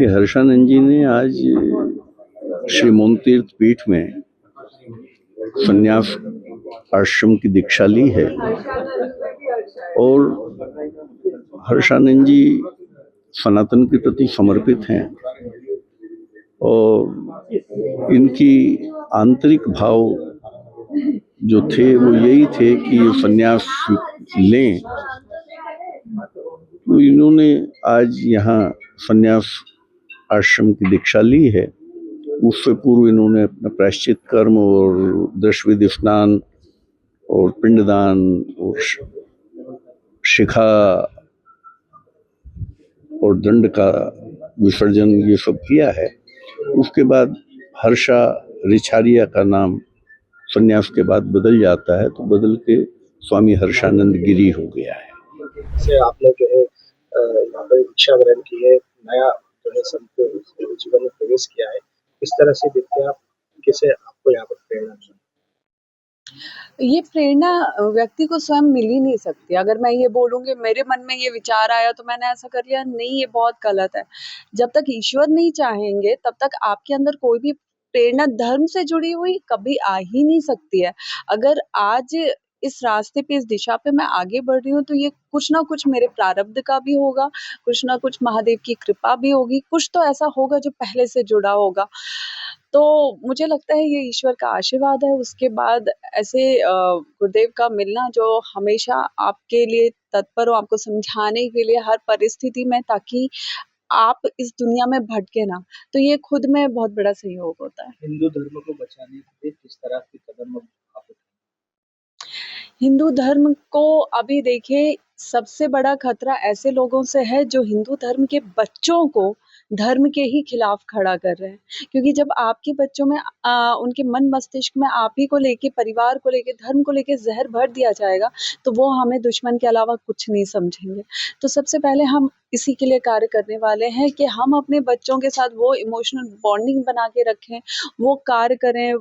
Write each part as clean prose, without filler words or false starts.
देखिए, हर्षानंद जी ने आज श्री मोन तीर्थ पीठ में संन्यास आश्रम की दीक्षा ली है। और हर्षानंद जी सनातन के प्रति समर्पित हैं और इनकी आंतरिक भाव जो थे वो यही थे कि संन्यास लें। तो इन्होंने आज यहाँ संन्यास आश्रम की दीक्षा ली है। उससे पूर्व इन्होंने अपना प्रायश्चित कर्म और दशविध स्नान और पिंडदान और शिखा और दंड का विसर्जन ये सब किया है। उसके बाद हर्षा रिछारिया का नाम संन्यास के बाद बदल जाता है, तो बदल के स्वामी हर्षानंद गिरी हो गया है। से आपने जो है यहाँ पर दीक्षा ग्रहण की है, नया जो है संत जीवन में प्रवेश किया है, इस तरह से देखते हैं आप कैसे आपको यहाँ पर प्रेरणा मिली? ये प्रेरणा व्यक्ति को स्वयं मिल ही नहीं सकती। अगर मैं ये बोलूँगी मेरे मन में ये विचार आया तो मैंने ऐसा कर लिया, नहीं, ये बहुत गलत है। जब तक ईश्वर नहीं चाहेंगे तब तक आपके अंदर कोई भी प्रेरणा धर्म से जुड़ी हुई कभी आ ही नहीं सकती है। अगर आज इस रास्ते पे, इस दिशा पे मैं आगे बढ़ रही हूँ तो ये कुछ ना कुछ मेरे प्रारब्ध का भी होगा, कुछ ना कुछ महादेव की कृपा भी होगी, कुछ तो ऐसा होगा जो पहले से जुड़ा होगा। तो मुझे लगता है ये ईश्वर का आशीर्वाद है। उसके बाद ऐसे गुरुदेव का मिलना जो हमेशा आपके लिए तत्पर हो, आपको समझाने के लिए हर परिस्थिति में, ताकि आप इस दुनिया में भटके ना, तो ये खुद में बहुत बड़ा सहयोग होता है। हिंदू धर्म को बचाने के लिए किस तरह के कदम आप हिंदू धर्म को अभी देखिए, सबसे बड़ा खतरा ऐसे लोगों से है जो हिंदू धर्म के बच्चों को धर्म के ही खिलाफ खड़ा कर रहे हैं। क्योंकि जब आपके बच्चों में उनके मन मस्तिष्क में आप ही को लेके, परिवार को लेके, धर्म को लेके जहर भर दिया जाएगा, तो वो हमें दुश्मन के अलावा कुछ नहीं समझेंगे। तो सबसे पहले हम इसी के लिए कार्य करने वाले हैं कि हम अपने बच्चों के साथ वो इमोशनल बॉन्डिंग बना के रखें, वो कार्य करें,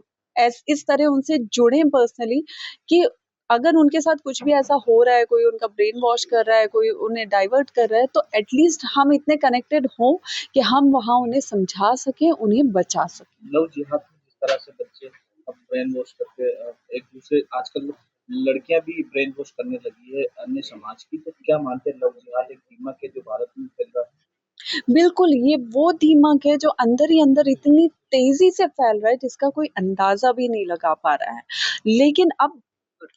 इस तरह उनसे जुड़ें पर्सनली, कि अगर उनके साथ कुछ भी ऐसा हो रहा है, कोई उनका ब्रेन वॉश कर रहा है, कोई उन्हें डाइवर्ट कर रहा है, तो एटलीस्ट हम इतने कनेक्टेड हों कि हम वहाँ उन्हें समझा सकें, उन्हें बचा सकें। लव जिहाद में जिस तरह से बच्चे अब ब्रेन वॉश करके एक दूसरे, आजकल लड़कियां भी ब्रेन वॉश करने लगी है अन्य समाज की, तो क्या मानते हैं लव जिहाद एक दीमक है जो भारत में फैल रहा है? बिल्कुल, ये वो दीमक है जो अंदर ही अंदर इतनी तेज़ी से फैल रहा है जिसका कोई अंदाज़ा भी नहीं लगा पा रहा है। लेकिन अब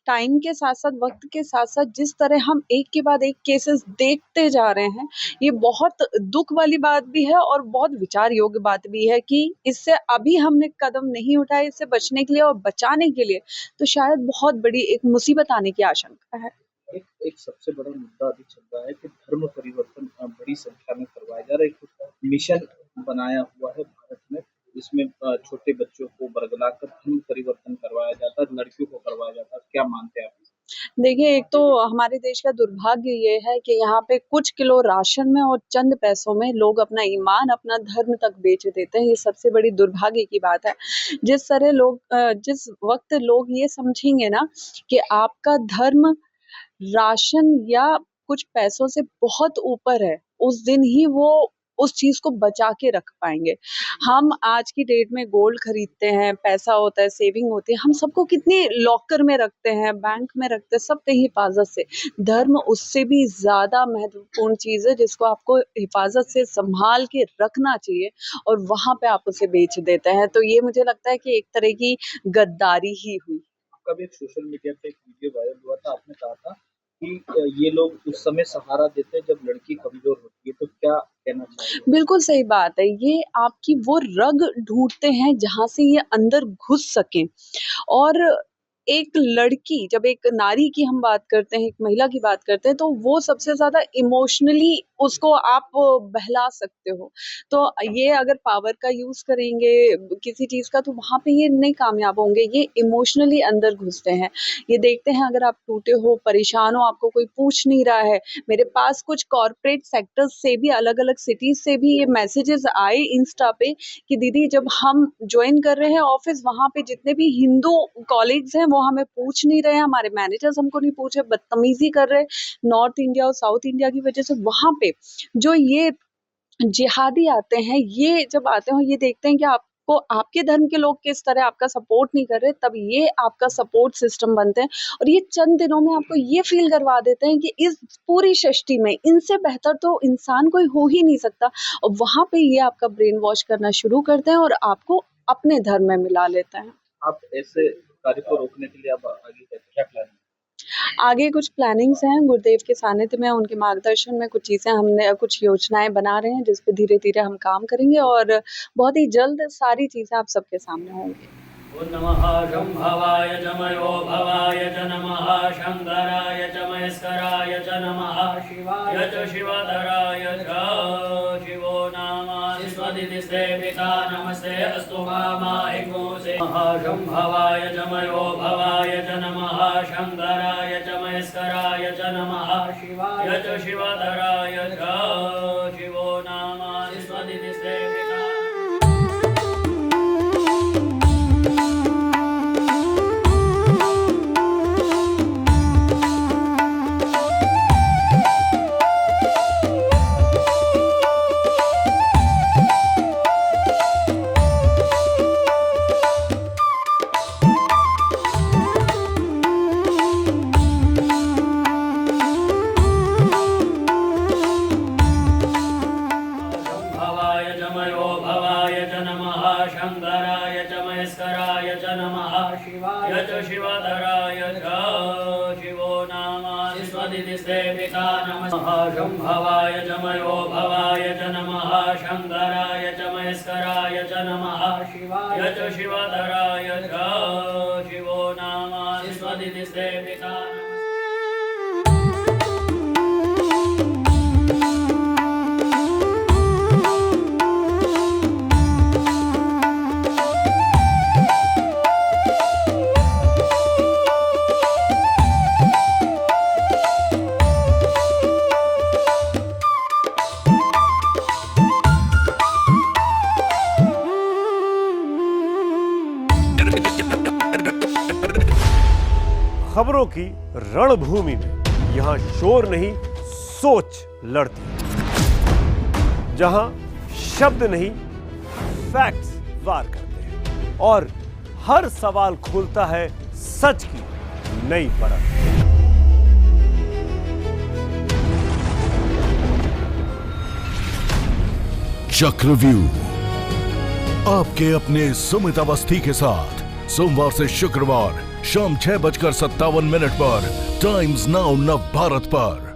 टाइम के साथ-साथ, वक़्त के साथ-साथ जिस तरह हम एक के बाद एक केसेस देखते जा रहे हैं, ये बहुत दुःख वाली बात भी है और बहुत विचार योग्य बात भी है कि इससे अभी हमने कदम नहीं उठाए इससे बचने के लिए और बचाने के लिए, तो शायद बहुत बड़ी एक मुसीबत आने की आशंका है। एक सबसे बड़ा मुद्दा अभी चल रहा है कि धर्म परिवर्तन बड़ी संख्या में करवाया जा रहा है। एक मिशन बनाया हुआ है भारत में, जिसमें छोटे बच्चों को बरगलाकर धर्म परिवर्तन करवाया जाता है, लड़कियों को करवाया जाता है। क्या मानते हैं आप? देखिए, एक तो हमारे देश का दुर्भाग्य ये है कि यहाँ पे कुछ किलो राशन में और चंद पैसों में लोग अपना ईमान, अपना धर्म तक बेच देते हैं। ये सबसे बड़ी दुर्भाग्य की बात है। जिस वक़्त लोग ये समझेंगे ना कि आपका धर्म राशन या कुछ पैसों से बहुत ऊपर है, उस दिन ही वो उस चीज़ को बचा के रख पाएँगे। हम आज की डेट में गोल्ड खरीदते हैं, पैसा होता है, सेविंग होती है, हम सबको कितने लॉकर में रखते हैं, बैंक में रखते हैं, सबकी हिफाज़त से। धर्म उससे भी ज़्यादा महत्वपूर्ण चीज़ है जिसको आपको हिफाज़त से सँभाल के रखना चाहिए और वहाँ पे आप उसे बेच देते हैं। तो ये मुझे लगता है कि एक तरह की गद्दारी ही हुई। आपका भी एक सोशल मीडिया पे एक वीडियो वायरल हुआ था, आपने कहा था कि ये लोग उस समय सहारा देते हैं जब लड़की कमज़ोर होती है, तो क्या कहना चाहेंगे? बिल्कुल सही बात है। ये आपकी वो रग ढूँढते हैं जहाँ से ये अंदर घुस सकें। और एक लड़की, जब एक नारी की हम बात करते हैं, एक महिला की बात करते हैं, तो वो सबसे ज़्यादा इमोशनली उसको आप बहला सकते हो। तो ये अगर पावर का यूज़ करेंगे किसी चीज़ का, तो वहाँ पे ये नहीं कामयाब होंगे। ये इमोशनली अंदर घुसते हैं। ये देखते हैं अगर आप टूटे हो, परेशान हो, आपको कोई पूछ नहीं रहा है। मेरे पास कुछ कॉर्पोरेट सेक्टर्स से भी, अलग-अलग सिटीज़ से भी ये मैसेजेस आए इंस्टा पे कि दीदी, जब हम जॉइन कर रहे हैं ऑफ़िस, वहाँ पे जितने भी हिंदू कॉलीग्स हैं वो हमें पूछ नहीं रहे हैं, हमारे मैनेजर्स हमको नहीं पूछ रहे, बदतमीज़ी कर रहे हैं। नॉर्थ इंडिया और साउथ इंडिया की वज़ह से वहाँ पे जो ये जिहादी आते हैं, ये जब आते हैं ये देखते हैं कि आपको आपके धर्म के लोग किस तरह आपका सपोर्ट नहीं कर रहे, तब ये आपका सपोर्ट सिस्टम बनते हैं और ये चंद दिनों में आपको ये फ़ील करवा देते हैं कि इस पूरी सृष्टि में इनसे बेहतर तो इंसान कोई हो ही नहीं सकता और वहाँ पे ये आपका ब्रेन वॉश करना शुरू करते हैं और आपको अपने धर्म में मिला लेते हैं। आप ऐसे कार्य को रोकने के लिए आप आगे क्या प्लान है? आगे कुछ प्लानिंग्स हैं, गुरुदेव के सानिध्य में, उनके मार्गदर्शन में कुछ चीज़ें हमने कुछ योजनाएँ बना रहे हैं, जिस पे धीरे-धीरे हम काम करेंगे और बहुत ही जल्द सारी चीज़ें आप सबके सामने होंगी। ॐ नमः शम्भवाय च मयो भवाय च नमः शङ्कराय च महेश्वराय च नमः शिवाय च शिवधराय च शिवो नाम विश्वदिदिस्ते पिता नमस्ते अस्तु मामायिकोसे नमः शम्भवाय च मयो भवाय च नमः शङ्कराय च महेश्वराय च नमः शिवाय च शिवधराय च शिवो नाम विश्वदिदिस्ते पिता भवाय च मयो भवाय च नमः शङ्कराय च महेश्वराय च नमः शिवाय च शिवधराय च शिवो नाम विश्वदिदिस्ते पिता नमः शम्भवाय च मयो भवाय च नमः शङ्कराय च महेश्वराय च नमः शिवाय च शिवधराय च शिवो नाम विश्वदिदिस्ते पिता खबरों की रणभूमि में यहाँ शोर नहीं सोच लड़ती है, जहाँ शब्द नहीं फैक्ट्स वार करते हैं और हर सवाल खोलता है सच की नई परत। चक्रव्यूह आपके अपने सुमित अवस्थी के साथ सोमवार से शुक्रवार शाम 6:57 पर टाइम्स नाउ नव भारत पर।